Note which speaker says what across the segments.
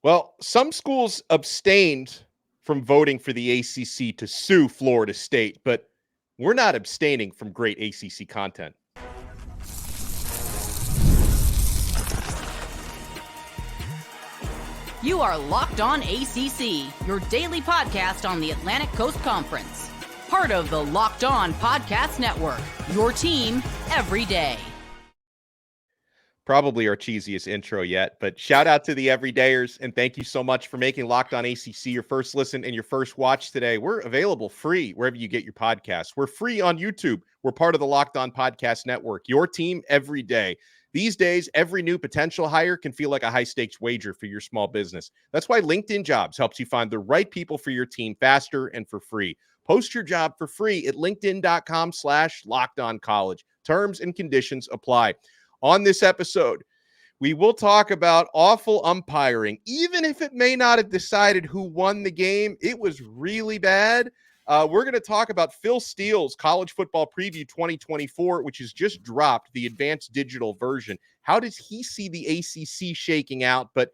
Speaker 1: Well, some schools abstained from voting for the ACC to sue Florida State, but we're not abstaining from great ACC content.
Speaker 2: You are Locked On ACC, your daily podcast on the Atlantic Coast Conference. Part of the Locked On Podcast Network, your team every day.
Speaker 1: Probably our cheesiest intro yet, but shout out to the everydayers, and thank you so much for making Locked On ACC your first listen and your first watch today. We're available free wherever you get your podcasts. We're free on YouTube. We're part of the Locked On Podcast Network, your team every day. These days, every new potential hire can feel like a high-stakes wager for your small business. That's why LinkedIn Jobs helps you find the right people for your team faster and for free. Post your job for free at linkedin.com/lockedoncollege. Terms and conditions apply. On this episode, we will talk about awful umpiring. Even if it may not have decided who won the game, it was really bad. We're going to talk about Phil Steele's College Football Preview 2024, which has just dropped, the advanced digital version. How does he see the ACC shaking out? But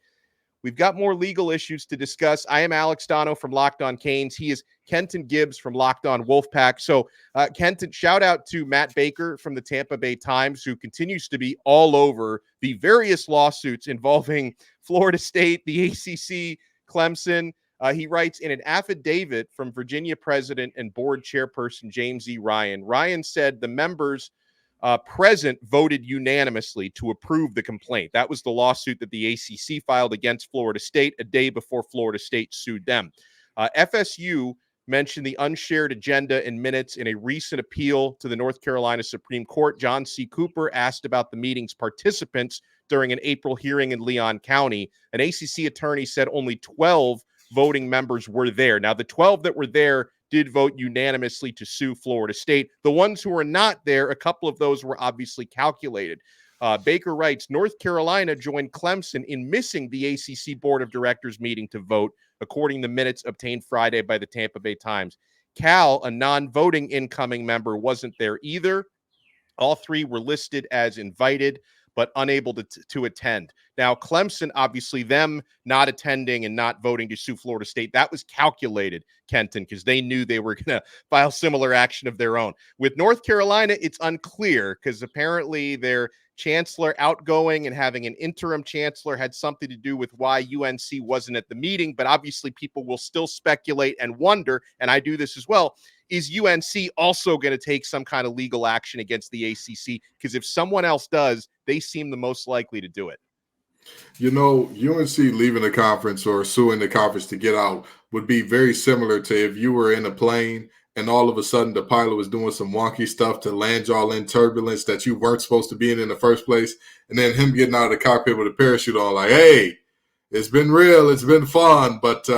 Speaker 1: we've got more legal issues to discuss. I am Alex Dono from Locked On Canes. He is Kenton Gibbs from Locked On Wolfpack. So, Kenton, shout out to Matt Baker from the Tampa Bay Times, who continues to be all over the various lawsuits involving Florida State, the ACC, Clemson. He writes in an affidavit from Virginia President and Board Chairperson James E. Ryan. Ryan said the members present voted unanimously to approve the complaint. That was the lawsuit that the ACC filed against Florida State a day before Florida State sued them. FSU mentioned the unshared agenda and minutes in a recent appeal to the North Carolina Supreme Court. John C. Cooper asked about the meeting's participants during an April hearing in Leon County. An ACC attorney said only 12 voting members were there. Now, the 12 that were there did vote unanimously to sue Florida State. The ones who were not there, a couple of those were obviously calculated. Baker writes, North Carolina joined Clemson in missing the ACC Board of Directors meeting to vote, according to minutes obtained Friday by the Tampa Bay Times. Cal, a non-voting incoming member, wasn't there either. All three were listed as invited, but unable to attend. Now, Clemson, obviously, them not attending and not voting to sue Florida State, that was calculated, Kenton, because they knew they were going to file similar action of their own. With North Carolina, it's unclear because apparently their chancellor outgoing and having an interim chancellor had something to do with why UNC wasn't at the meeting, but obviously people will still speculate and wonder, and I do this as well, is UNC also going to take some kind of legal action against the ACC? Because if someone else does, they seem the most likely to do it.
Speaker 3: You know, UNC leaving the conference or suing the conference to get out would be very similar to if you were in a plane and all of a sudden the pilot was doing some wonky stuff to land y'all in turbulence that you weren't supposed to be in the first place, and then him getting out of the cockpit with a parachute on like, hey, it's been real, it's been fun, but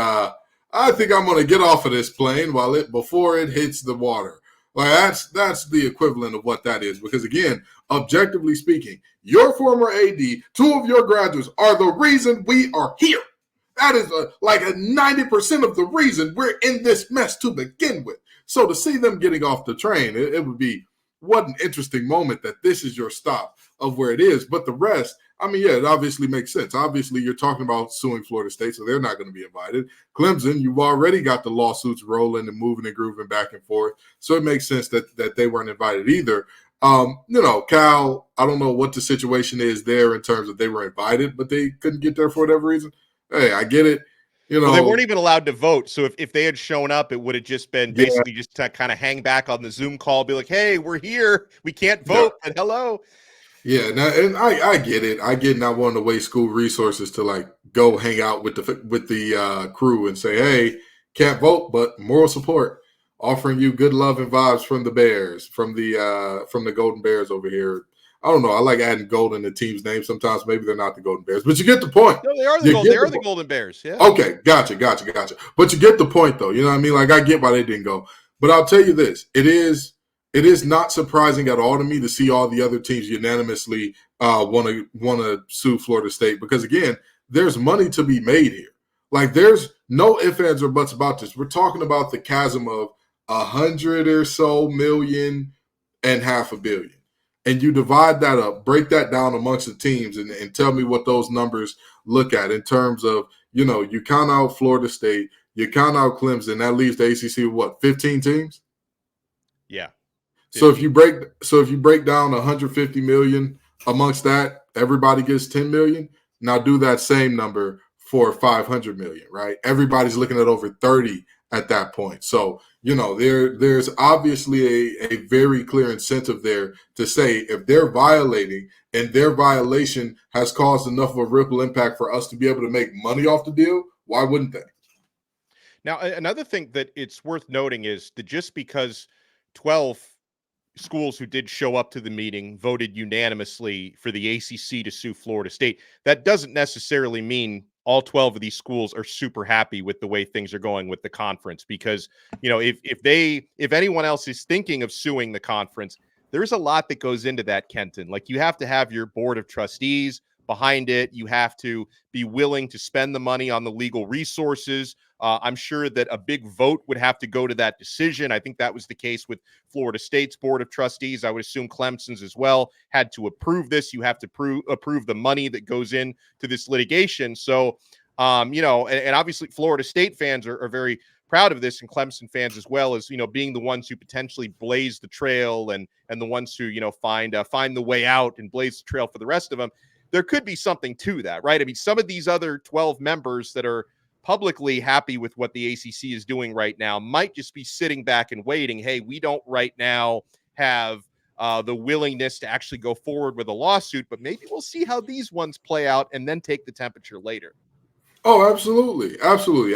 Speaker 3: I think I'm going to get off of this plane before it hits the water. Like that's the equivalent of what that is. Because again, objectively speaking, your former AD, two of your graduates are the reason we are here. That is like a 90% of the reason we're in this mess to begin with. So to see them getting off the train, it would be what an interesting moment that this is your stop of where it is. But the rest, I mean, yeah, it obviously makes sense. Obviously, you're talking about suing Florida State, so they're not going to be invited. Clemson, you've already got the lawsuits rolling and moving and grooving back and forth, so it makes sense that they weren't invited either. Cal, I don't know what the situation is there in terms of they were invited, but they couldn't get there for whatever reason. Hey, I get it.
Speaker 1: Well, they weren't even allowed to vote. So if they had shown up, it would have just been basically just to kind of hang back on the Zoom call, be like, hey, we're here. We can't vote. Yeah. And hello.
Speaker 3: Yeah, and I get it. I get not wanting to waste school resources to like go hang out with the crew and say, hey, can't vote, but moral support, offering you good love and vibes from the Bears, from the Golden Bears over here. I don't know. I like adding gold in the team's name. Sometimes maybe they're not the Golden Bears, but you get the point.
Speaker 1: No, they are the Golden Bears. Yeah.
Speaker 3: Okay, gotcha. But you get the point, though. You know what I mean? Like I get why they didn't go. But I'll tell you this: it is not surprising at all to me to see all the other teams unanimously want to sue Florida State because again, there's money to be made here. Like there's no ifs, ands, or buts about this. We're talking about the chasm of 100 or so million and $500 million. And you divide that up, break that down amongst the teams and tell me what those numbers look at in terms of, you count out Florida State, you count out Clemson, that leaves the ACC with what, 15 teams?
Speaker 1: Yeah. 15.
Speaker 3: So if you break down 150 million amongst that, everybody gets 10 million. Now do that same number for 500 million, right? Everybody's looking at over 30 at that point. So, there's obviously a very clear incentive there to say if they're violating and their violation has caused enough of a ripple impact for us to be able to make money off the deal, why wouldn't they?
Speaker 1: Now, another thing that it's worth noting is that just because 12 schools who did show up to the meeting voted unanimously for the ACC to sue Florida State, that doesn't necessarily mean all 12 of these schools are super happy with the way things are going with the conference, because, if anyone else is thinking of suing the conference, there's a lot that goes into that, Kenton. Like, you have to have your board of trustees behind it. You have to be willing to spend the money on the legal resources. I'm sure that a big vote would have to go to that decision. I think that was the case with Florida State's board of trustees. I would assume Clemson's as well had to approve this. You have to approve the money that goes in to this litigation. So, and obviously Florida State fans are very proud of this, and Clemson fans as well, as, being the ones who potentially blaze the trail and the ones who, find the way out and blaze the trail for the rest of them. There could be something to that, right? I mean, some of these other 12 members that are publicly happy with what the ACC is doing right now might just be sitting back and waiting. Hey, we don't right now have the willingness to actually go forward with a lawsuit, but maybe we'll see how these ones play out and then take the temperature later.
Speaker 3: Oh, absolutely. Absolutely.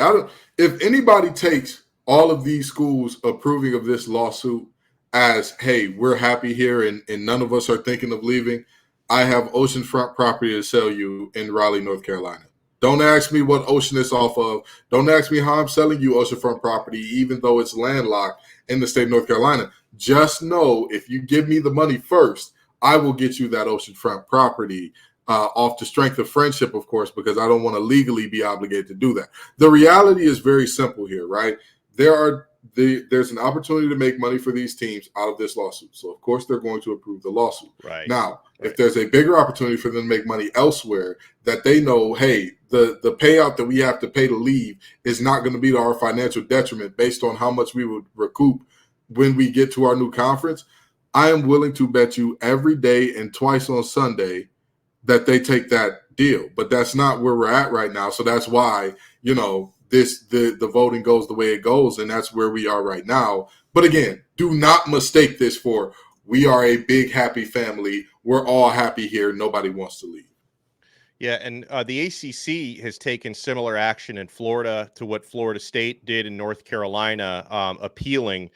Speaker 3: If anybody takes all of these schools approving of this lawsuit as, hey, we're happy here and none of us are thinking of leaving, I have oceanfront property to sell you in Raleigh, North Carolina. Don't ask me what ocean it's off of. Don't ask me how I'm selling you oceanfront property, even though it's landlocked in the state of North Carolina. Just know if you give me the money first, I will get you that oceanfront property off the strength of friendship, of course, because I don't want to legally be obligated to do that. The reality is very simple here, right? There's an opportunity to make money for these teams out of this lawsuit. So, of course, they're going to approve the lawsuit.
Speaker 1: Right.
Speaker 3: Now, if there's a bigger opportunity for them to make money elsewhere that they know, hey, the payout that we have to pay to leave is not going to be to our financial detriment based on how much we would recoup when we get to our new conference, I am willing to bet you every day and twice on Sunday that they take that deal. But that's not where we're at right now. So that's why, the voting goes the way it goes, and that's where we are right now. But again, do not mistake this for we are a big happy family. We're all happy here. Nobody wants to leave.
Speaker 1: Yeah, and the ACC has taken similar action in Florida to what Florida State did in North Carolina, appealing,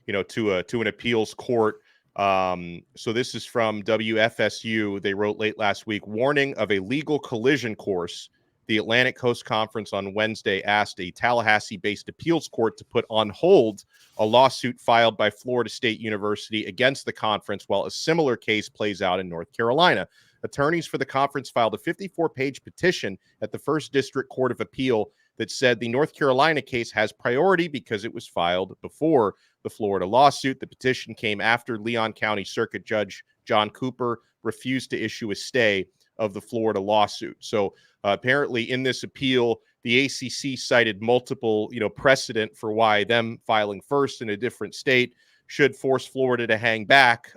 Speaker 1: to an appeals court. So this is from WFSU. They wrote late last week, warning of a legal collision course. The Atlantic Coast Conference on Wednesday asked a Tallahassee-based appeals court to put on hold a lawsuit filed by Florida State University against the conference while a similar case plays out in North Carolina. Attorneys for the conference filed a 54-page petition at the First District Court of Appeal that said the North Carolina case has priority because it was filed before the Florida lawsuit. The petition came after Leon County Circuit Judge John Cooper refused to issue a stay of the Florida lawsuit. So apparently in this appeal, the ACC cited multiple, precedent for why them filing first in a different state should force Florida to hang back.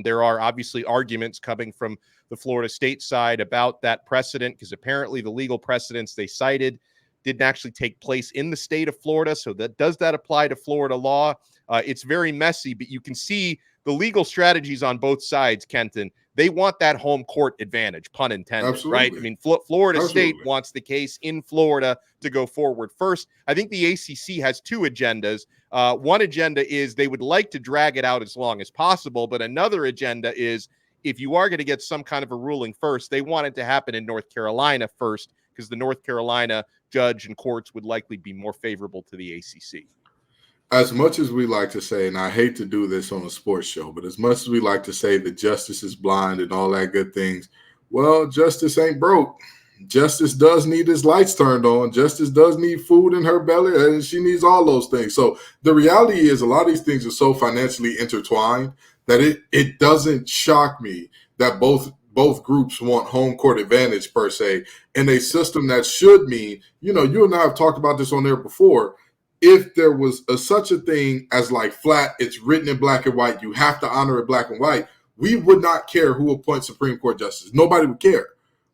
Speaker 1: There are obviously arguments coming from the Florida State side about that precedent, because apparently the legal precedents they cited didn't actually take place in the state of Florida. So does that apply to Florida law? It's very messy, but you can see the legal strategies on both sides, Kenton. They want that home court advantage, pun intended,
Speaker 3: Absolutely.
Speaker 1: Right? I mean, Florida
Speaker 3: Absolutely.
Speaker 1: State wants the case in Florida to go forward first. I think the ACC has two agendas. One agenda is they would like to drag it out as long as possible, but another agenda is if you are going to get some kind of a ruling first, they want it to happen in North Carolina first, because the North Carolina judge and courts would likely be more favorable to the ACC.
Speaker 3: As much as we like to say, and I hate to do this on a sports show, but as much as we like to say that justice is blind and all that good things, well, justice ain't broke. Justice does need his lights turned on. Justice does need food in her belly, and she needs all those things. So the reality is a lot of these things are so financially intertwined that it doesn't shock me that both both groups want home court advantage per se, in a system that should mean, you and I have talked about this on there before. If there was such a thing as like flat, it's written in black and white, you have to honor it black and white, we would not care who appoints Supreme Court justice. Nobody would care.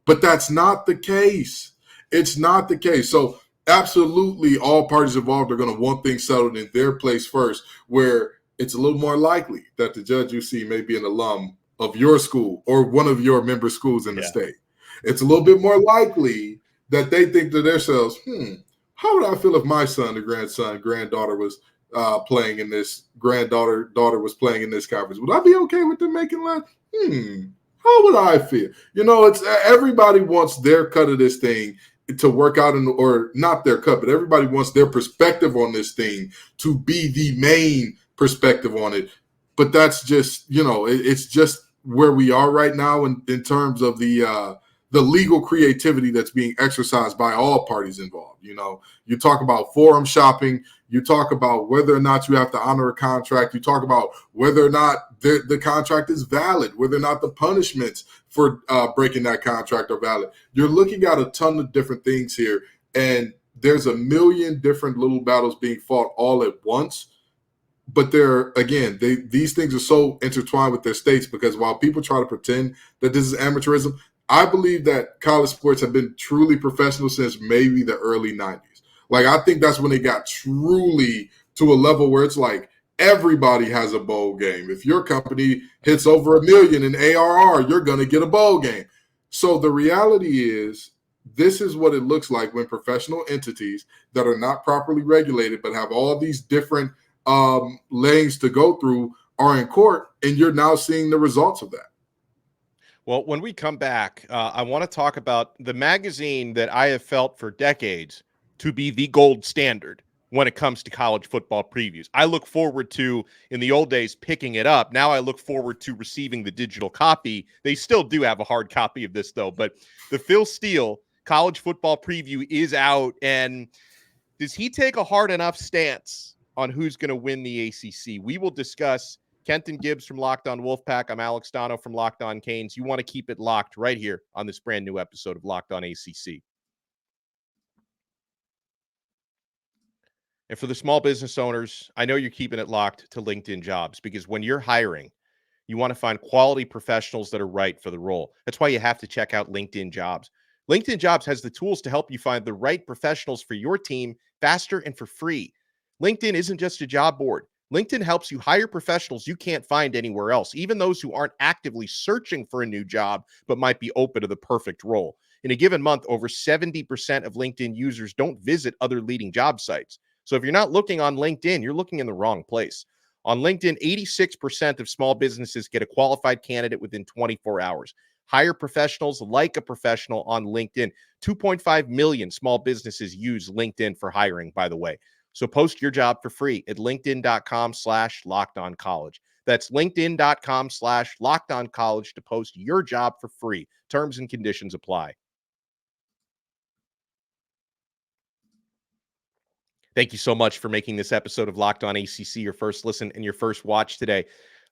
Speaker 3: But that's not the case. It's not the case. So absolutely all parties involved are going to want things settled in their place first, where it's a little more likely that the judge you see may be an alum of your school or one of your member schools in the state. It's a little bit more likely that they think to themselves, how would I feel if my son, the granddaughter was playing in this, daughter was playing in this conference? Would I be okay with them making less? How would I feel? It's everybody wants their cut of this thing to work out, or not their cut, but everybody wants their perspective on this thing to be the main perspective on it. But that's just, it's just where we are right now in terms of the legal creativity that's being exercised by all parties involved. You talk about forum shopping, you talk about whether or not you have to honor a contract, you talk about whether or not the contract is valid, whether or not the punishments for breaking that contract are valid. You're looking at a ton of different things here, and there's a million different little battles being fought all at once. But these things are so intertwined with their states, because while people try to pretend that this is amateurism, I believe that college sports have been truly professional since maybe the early 90s. Like, I think that's when they got truly to a level where it's like everybody has a bowl game. If your company hits over $1 million in ARR, you're going to get a bowl game. So the reality is, this is what it looks like when professional entities that are not properly regulated but have all these different lanes to go through are in court, and you're now seeing the results of that.
Speaker 1: Well, when we come back, I want to talk about the magazine that I have felt for decades to be the gold standard when it comes to college football previews. I look forward to, in the old days, picking it up. Now I look forward to receiving the digital copy. They still do have a hard copy of this, though. But the Phil Steele college football preview is out. And does he take a hard enough stance on who's going to win the ACC? We will discuss. Kenton Gibbs from Locked On Wolfpack. I'm Alex Dono from Locked On Canes. You want to keep it locked right here on this brand new episode of Locked On ACC. And for the small business owners, I know you're keeping it locked to LinkedIn Jobs, because when you're hiring, you want to find quality professionals that are right for the role. That's why you have to check out LinkedIn Jobs. LinkedIn Jobs has the tools to help you find the right professionals for your team faster and for free. LinkedIn isn't just a job board. LinkedIn helps you hire professionals you can't find anywhere else, even those who aren't actively searching for a new job but might be open to the perfect role. In a given month, over 70% of LinkedIn users don't visit other leading job sites. So if you're not looking on LinkedIn, you're looking in the wrong place. On LinkedIn, 86% of small businesses get a qualified candidate within 24 hours. Hire professionals like a professional on LinkedIn. 2.5 million small businesses use LinkedIn for hiring, by the way. So post your job for free at linkedin.com/lockedoncollege. That's linkedin.com/lockedoncollege to post your job for free. Terms and conditions apply. Thank you so much for making this episode of Locked On ACC your first listen and your first watch today.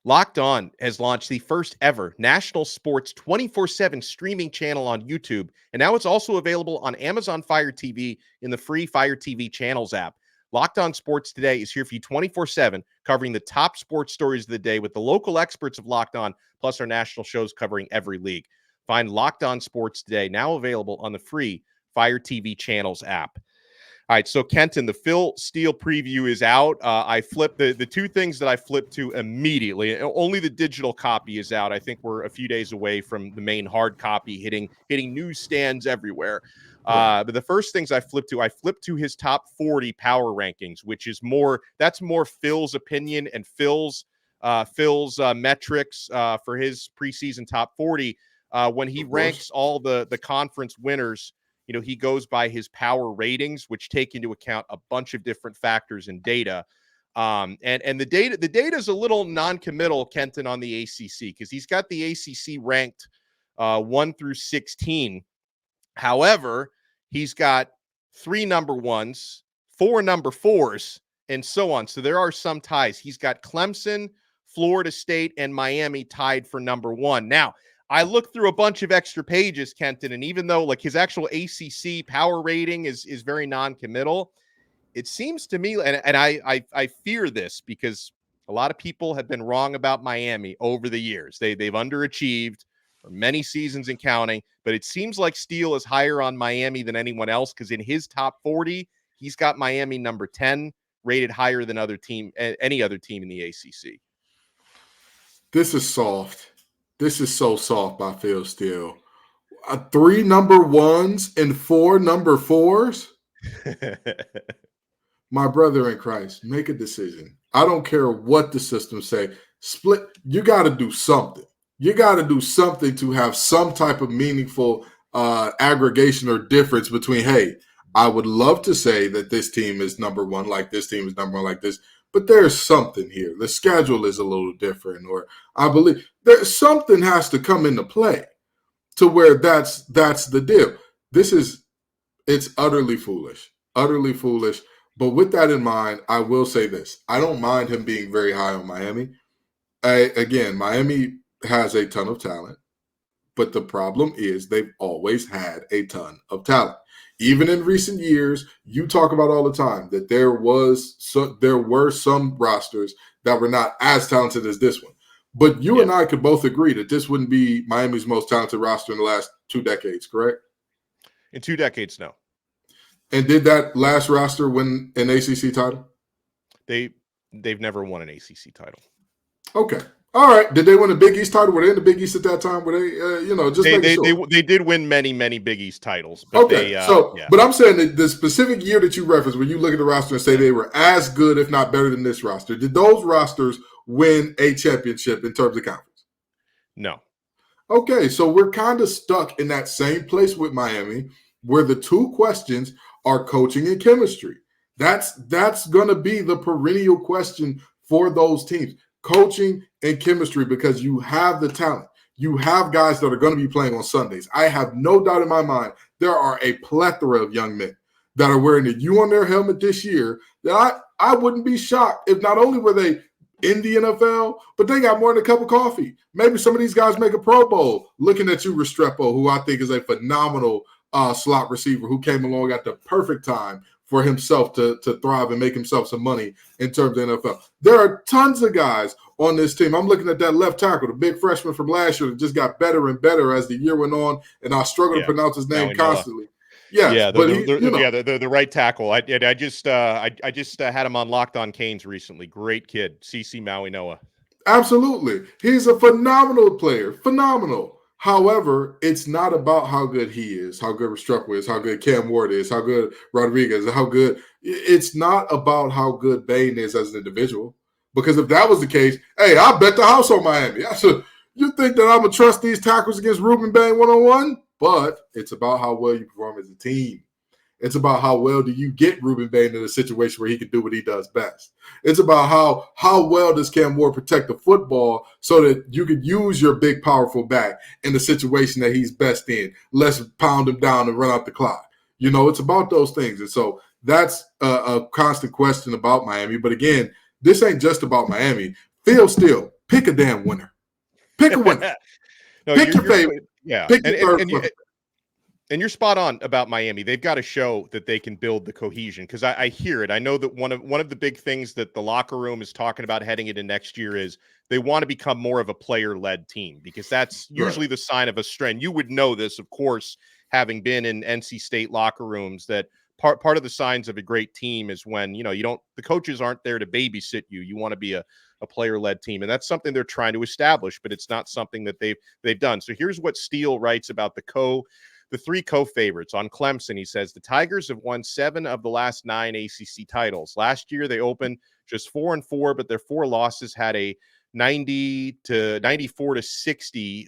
Speaker 1: Locked On has launched the first ever national sports 24/7 streaming channel on YouTube, and now it's also available on Amazon Fire TV in the free Fire TV Channels app. Locked On Sports Today is here for you 24/7, covering the top sports stories of the day with the local experts of Locked On, plus our national shows covering every league. Find Locked On Sports Today, now available on the free Fire TV Channels app. All right, so Kenton, the Phil Steele preview is out. I flipped the two things that I flipped to immediately. Only the digital copy is out. I think we're a few days away from the main hard copy hitting newsstands everywhere. But the first things I flipped to his top 40 power rankings, which is that's more Phil's opinion and Phil's metrics for his preseason top 40. When he ranks all the conference winners, he goes by his power ratings, which take into account a bunch of different factors and data. And the data is a little non-committal, Kenton, on the ACC, because he's got the ACC ranked 1 through 16. However, he's got 3 number 1s, 4 number 4s, and so on. So there are some ties. He's got Clemson, Florida State, and Miami tied for number 1. Now, I looked through a bunch of extra pages, Kenton, and even though like his actual ACC power rating is very non-committal, it seems to me, and I fear this because a lot of people have been wrong about Miami over the years. They've underachieved for many seasons and counting, but it seems like Steele is higher on Miami than anyone else because in his top 40, he's got Miami number 10, rated higher than any other team in the ACC.
Speaker 3: This is soft. This is so soft by Phil Steele. 3 number 1s and 4 number 4s. My brother in Christ, make a decision. I don't care what the system say. Split. You got to do something. You got to do something to have some type of meaningful aggregation or difference between, hey, I would love to say that this team is number 1, like this team is number 1, like this, but there's something here. The schedule is a little different, or I believe there's something has to come into play to where that's the deal. It's utterly foolish. But with that in mind, I will say this. I don't mind him being very high on Miami. Miami has a ton of talent, but the problem is they've always had a ton of talent. Even in recent years, you talk about all the time that there were some rosters that were not as talented as this one. But you and I could both agree that this wouldn't be Miami's most talented roster in the last 2 decades, correct?
Speaker 1: In 2 decades, no.
Speaker 3: And did that last roster win an ACC title?
Speaker 1: They've never won an ACC title.
Speaker 3: Okay. All right. Did they win a Big East title? Were they in the Big East at that time? Were they,
Speaker 1: they did win many, many Big East titles. But
Speaker 3: okay. But I'm saying that the specific year that you referenced, when you look at the roster and say they were as good, if not better than this roster, did those rosters win a championship in terms of conference?
Speaker 1: No.
Speaker 3: Okay. So we're kind of stuck in that same place with Miami where the 2 questions are coaching and chemistry. That's going to be the perennial question for those teams. Coaching and chemistry, because you have the talent. You have guys that are going to be playing on Sundays. I have no doubt in my mind there are a plethora of young men that are wearing the U on their helmet this year that I wouldn't be shocked if not only were they in the NFL, but they got more than a cup of coffee. Maybe some of these guys make a Pro Bowl. Looking at you, Restrepo, who I think is a phenomenal slot receiver who came along at the perfect time for himself to thrive and make himself some money in terms of NFL. There are tons of guys on this team. I'm looking at that left tackle, the big freshman from last year that just got better and better as the year went on, and I struggle to pronounce his name constantly. The
Speaker 1: right tackle. I just had him on Locked On Canes recently. Great kid, CC Maui Noah.
Speaker 3: Absolutely. He's a phenomenal player. Phenomenal. However, it's not about how good he is, how good Restrepo is, how good Cam Ward is, how good Rodriguez is, how good. It's not about how good Bain is as an individual. Because if that was the case, hey, I bet the house on Miami. You think that I'm going to trust these tackles against Ruben Bain one-on-one? But it's about how well you perform as a team. It's about how well do you get Ruben Bain in a situation where he can do what he does best. It's about how well does Cam Ward protect the football so that you could use your big, powerful back in the situation that he's best in. Let's pound him down and run out the clock. It's about those things. And so that's a constant question about Miami. But again, this ain't just about Miami. Phil Steele, pick a damn winner. Pick a winner. Pick your favorite.
Speaker 1: Yeah.
Speaker 3: Pick your third.
Speaker 1: And you're spot on about Miami. They've got to show that they can build the cohesion because I hear it. I know that one of the big things that the locker room is talking about heading into next year is they want to become more of a player-led team because that's usually the sign of a strength. You would know this, of course, having been in NC State locker rooms, that part of the signs of a great team is when, the coaches aren't there to babysit you. You want to be a player-led team. And that's something they're trying to establish, but it's not something that they've done. So here's what Steele writes about the 3 co-favorites on Clemson. He says the Tigers have won 7 of the last 9 ACC titles. Last year, they opened just 4-4, but their 4 losses had a 94 to 60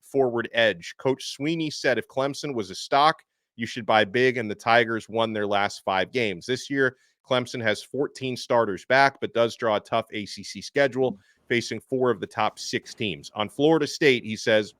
Speaker 1: forward edge. Coach Sweeney said if Clemson was a stock, you should buy big, and the Tigers won their last 5 games. This year, Clemson has 14 starters back, but does draw a tough ACC schedule, facing 4 of the top 6 teams. On Florida State, he says,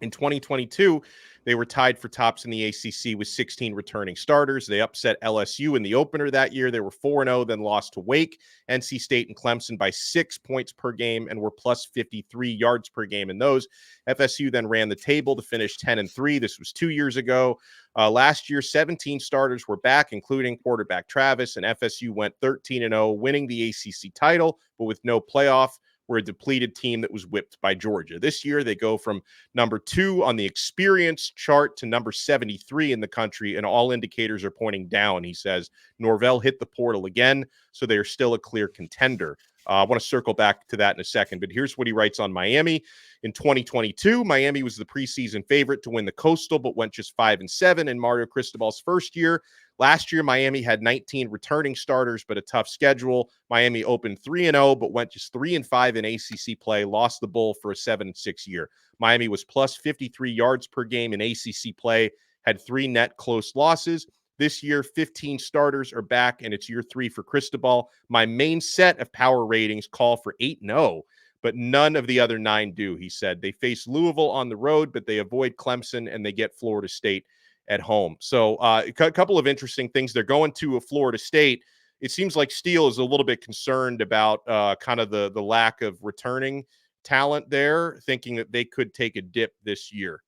Speaker 1: In 2022, they were tied for tops in the ACC with 16 returning starters. They upset LSU in the opener that year. They were 4-0, then lost to Wake, NC State, and Clemson by 6 points per game and were plus 53 yards per game in those. FSU then ran the table to finish 10-3. This was 2 years ago. Last year, 17 starters were back, including quarterback Travis, and FSU went 13-0, winning the ACC title, but with no playoff. Were a depleted team that was whipped by Georgia. This year, they go from number 2 on the experience chart to number 73 in the country, and all indicators are pointing down. He says Norvell hit the portal again, so they are still a clear contender. I want to circle back to that in a second, but here's what he writes on Miami. In 2022, Miami was the preseason favorite to win the Coastal, but went just 5-7 in Mario Cristobal's first year. Last year, Miami had 19 returning starters, but a tough schedule. Miami opened 3-0, but went just 3-5 in ACC play, lost the Bull for a 7-6 year. Miami was plus 53 yards per game in ACC play, had 3 net close losses. This year, 15 starters are back, and it's year 3 for Cristobal. My main set of power ratings call for 8-0, but none of the other 9 do, he said. They face Louisville on the road, but they avoid Clemson, and they get Florida State at home. So a couple of interesting things. They're going to a Florida State. It seems like Steele is a little bit concerned about kind of the lack of returning talent there, thinking that they could take a dip this year.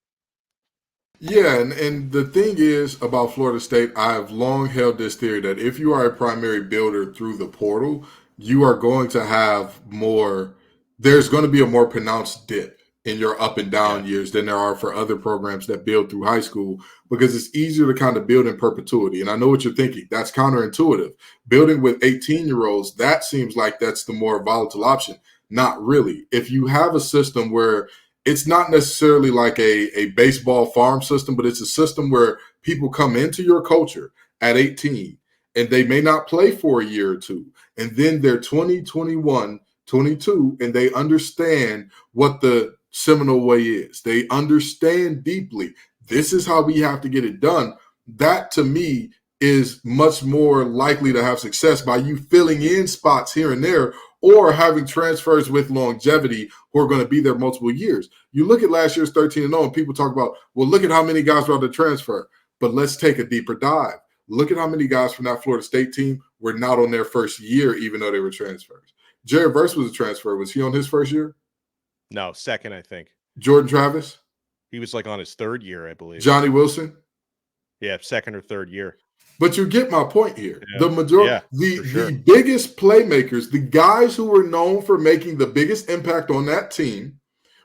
Speaker 3: Yeah, and the thing is about Florida State, I've long held this theory that if you are a primary builder through the portal, you are going to have there's going to be a more pronounced dip in your up and down years than there are for other programs that build through high school, because it's easier to kind of build in perpetuity. And I know what you're thinking. That's counterintuitive. Building with 18-year-olds, that seems like that's the more volatile option. Not really. If you have a system where it's not necessarily like a baseball farm system, but it's a system where people come into your culture at 18 and they may not play for a year or two. And then they're 20, 21, 22, and they understand what the Seminole way is. They understand deeply, this is how we have to get it done. That to me is much more likely to have success by you filling in spots here and there, or having transfers with longevity who are going to be there multiple years. You look at last year's 13-0 and people talk about, well, look at how many guys were on the transfer. But let's take a deeper dive. Look at how many guys from that Florida State team were not on their first year, even though they were transfers. Jared Verse was a transfer. Was he on his first year?
Speaker 1: No, second, I think.
Speaker 3: Jordan Travis?
Speaker 1: He was like on his 3rd year, I believe.
Speaker 3: Johnny Wilson?
Speaker 1: Yeah, 2nd or 3rd year.
Speaker 3: But you get my point here.
Speaker 1: Yeah.
Speaker 3: The majority, the biggest playmakers, the guys who were known for making the biggest impact on that team,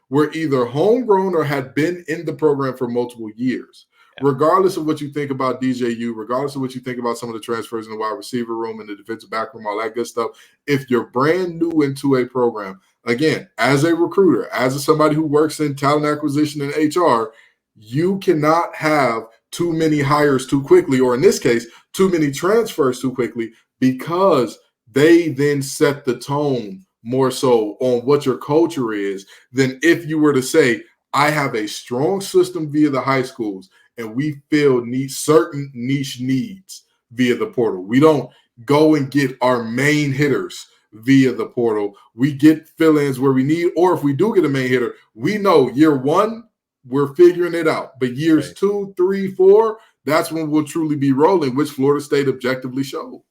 Speaker 3: were either homegrown or had been in the program for multiple years. Yeah. Regardless of what you think about DJU, regardless of what you think about some of the transfers in the wide receiver room and the defensive back room, all that good stuff, if you're brand new into a program, again, as a recruiter, as somebody who works in talent acquisition and HR, you cannot have too many hires too quickly, or in this case, too many transfers too quickly, because they then set the tone more so on what your culture is than if you were to say, I have a strong system via the high schools and we fill certain niche needs via the portal. We don't go and get our main hitters via the portal. We get fill-ins where we need, or if we do get a main hitter, we know year 1, we're figuring it out. But years 2, 3, 4, that's when we'll truly be rolling, which Florida State objectively showed.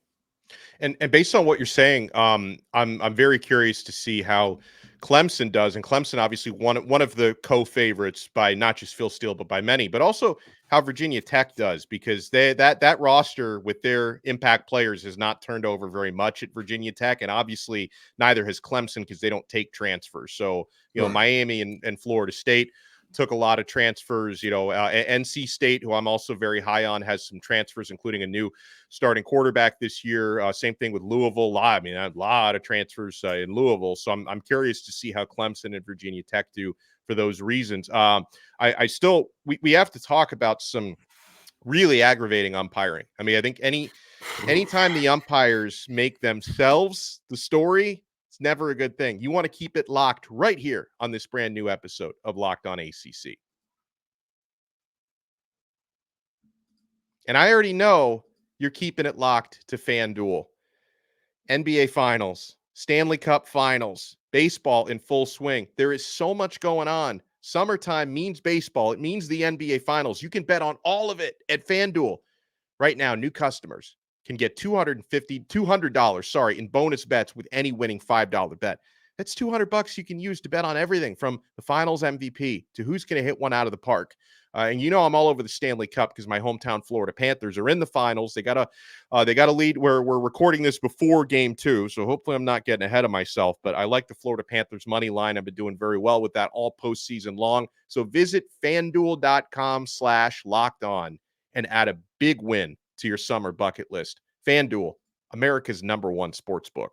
Speaker 1: And based on what you're saying, I'm very curious to see how Clemson does. And Clemson, obviously, one of the co-favorites by not just Phil Steele, but by many, but also how Virginia Tech does, because that roster with their impact players has not turned over very much at Virginia Tech. And obviously, neither has Clemson, because they don't take transfers. So, Miami and Florida State took a lot of transfers. NC State, who I'm also very high on, has some transfers, including a new starting quarterback this year. Same thing with Louisville. A lot of transfers in Louisville. So I'm curious to see how Clemson and Virginia Tech do for those reasons. We have to talk about some really aggravating umpiring. I mean, I think anytime the umpires make themselves the story, it's never a good thing. You want to keep it locked right here on this brand new episode of Locked On ACC. And I already know you're keeping it locked to FanDuel. NBA Finals, Stanley Cup Finals, baseball in full swing. There is so much going on Summertime means baseball. It means the NBA Finals. You can bet on all of it at FanDuel. Right now, new customers can get $200 in bonus bets with any winning $5 bet. That's $200 you can use to bet on everything from the Finals MVP to who's going to hit one out of the park. And I'm all over the Stanley Cup because my hometown Florida Panthers are in the finals. They got a lead. We're recording this before game 2, so hopefully I'm not getting ahead of myself. But I like the Florida Panthers money line. I've been doing very well with that all postseason long. So visit FanDuel.com/lockedon and add a big win to your summer bucket list. FanDuel, America's #1 sportsbook.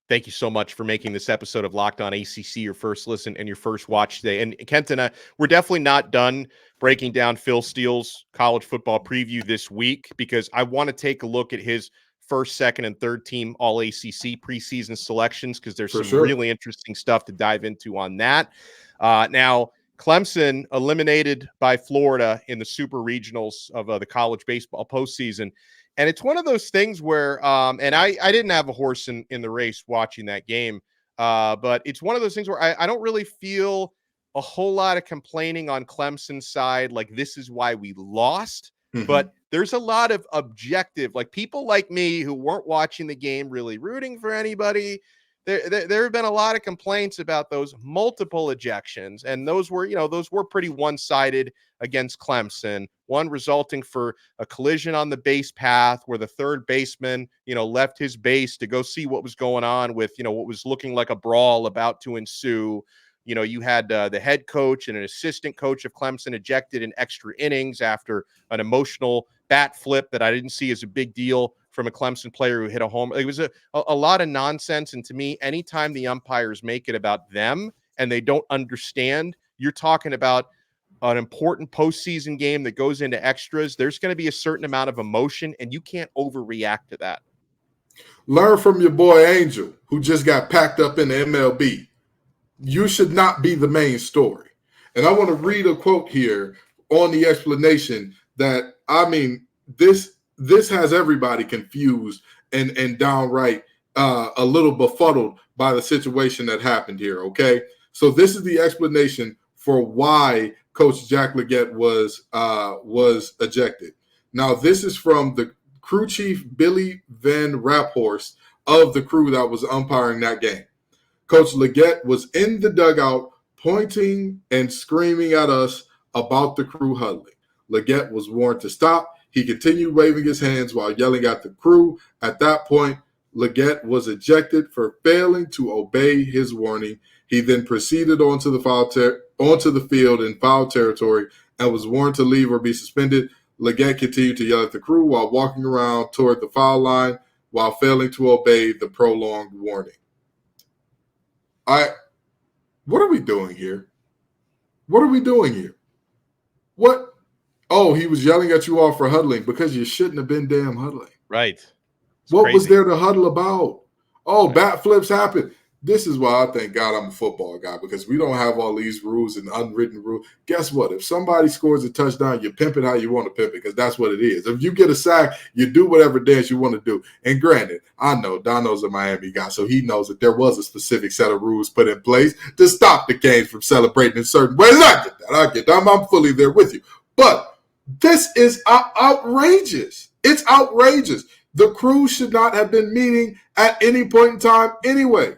Speaker 1: Thank you so much for making this episode of Locked On ACC your first listen and your first watch today. And Kenton, we're definitely not done breaking down Phil Steele's college football preview this week because I want to take a look at his first, second, and third team all ACC preseason selections because there's really interesting stuff to dive into on that. Now, Clemson eliminated by Florida in the super regionals of the college baseball postseason. And it's one of those things where, and I didn't have a horse in the race watching that game, but it's one of those things where I don't really feel a whole lot of complaining on Clemson's side, like this is why we lost. Mm-hmm. But there's a lot of objective, like people like me who weren't watching the game really rooting for anybody. There have been a lot of complaints about those multiple ejections, and those were pretty one-sided against Clemson. One resulting for a collision on the base path where the third baseman, left his base to go see what was going on with, what was looking like a brawl about to ensue. You had the head coach and an assistant coach of Clemson ejected in extra innings after an emotional bat flip that I didn't see as a big deal from a Clemson player who hit a home. It was a lot of nonsense. And to me, anytime the umpires make it about them and they don't understand, you're talking about an important postseason game that goes into extras. There's going to be a certain amount of emotion, and you can't overreact to that.
Speaker 3: Learn from your boy Angel, who just got packed up in the MLB. You should not be the main story. And I want to read a quote here on the explanation that, this has everybody confused and downright a little befuddled by the situation that happened here, okay? So this is the explanation for why Coach Jack Leggett was ejected. Now, this is from the crew chief, Billy Van Raphorst, of the crew that was umpiring that game. Coach Leggett was in the dugout pointing and screaming at us about the crew huddling. Leggett was warned to stop. He continued waving his hands while yelling at the crew. At that point, Leggett was ejected for failing to obey his warning. He then proceeded onto the field in foul territory and was warned to leave or be suspended. Leggett continued to yell at the crew while walking around toward the foul line while failing to obey the prolonged warning. What are we doing here? What are we doing here? What? Oh, he was yelling at you all for huddling because you shouldn't have been damn huddling.
Speaker 1: Right.
Speaker 3: What was there to huddle about? Oh, bat flips happen. This is why I thank God I'm a football guy, because we don't have all these rules and unwritten rules. Guess what? If somebody scores a touchdown, you pimp it how you want to pimp it, because that's what it is. If you get a sack, you do whatever dance you want to do. And granted, I know Dono's a Miami guy, so he knows that there was a specific set of rules put in place to stop the Canes from celebrating in certain ways. I get that. I'm fully there with you. But this is outrageous. It's outrageous. The crew should not have been meeting at any point in time anyway.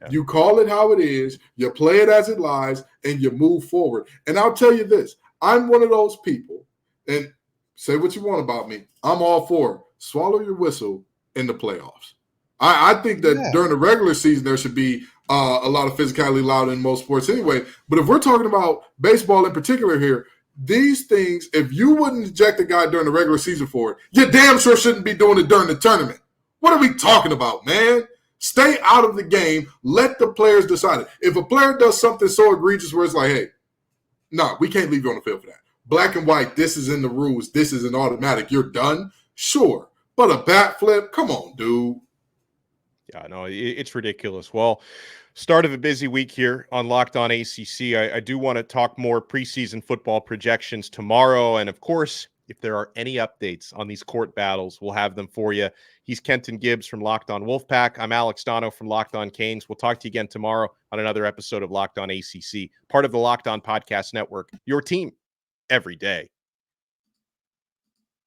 Speaker 3: Yeah. You call it how it is, you play it as it lies, and you move forward. And I'll tell you this, I'm one of those people, and say what you want about me, I'm all for swallow your whistle in the playoffs. I think that during the regular season, there should be a lot of physicality allowed in most sports anyway. But if we're talking about baseball in particular here, these things, if you wouldn't eject a guy during the regular season for it, you damn sure shouldn't be doing it during the tournament. What are we talking about, man? Stay out of the game. Let the players decide it. If a player does something so egregious where it's like, hey, no, we can't leave you on the field for that. Black and white, this is in the rules. This is an automatic. You're done? Sure. But a bat flip? Come on, dude.
Speaker 1: Yeah, no, it's ridiculous. Well, start of a busy week here on Locked On ACC. I do want to talk more preseason football projections tomorrow. And, of course, if there are any updates on these court battles, we'll have them for you. He's Kenton Gibbs from Locked On Wolfpack. I'm Alex Dono from Locked On Canes. We'll talk to you again tomorrow on another episode of Locked On ACC, part of the Locked On Podcast Network, your team every day.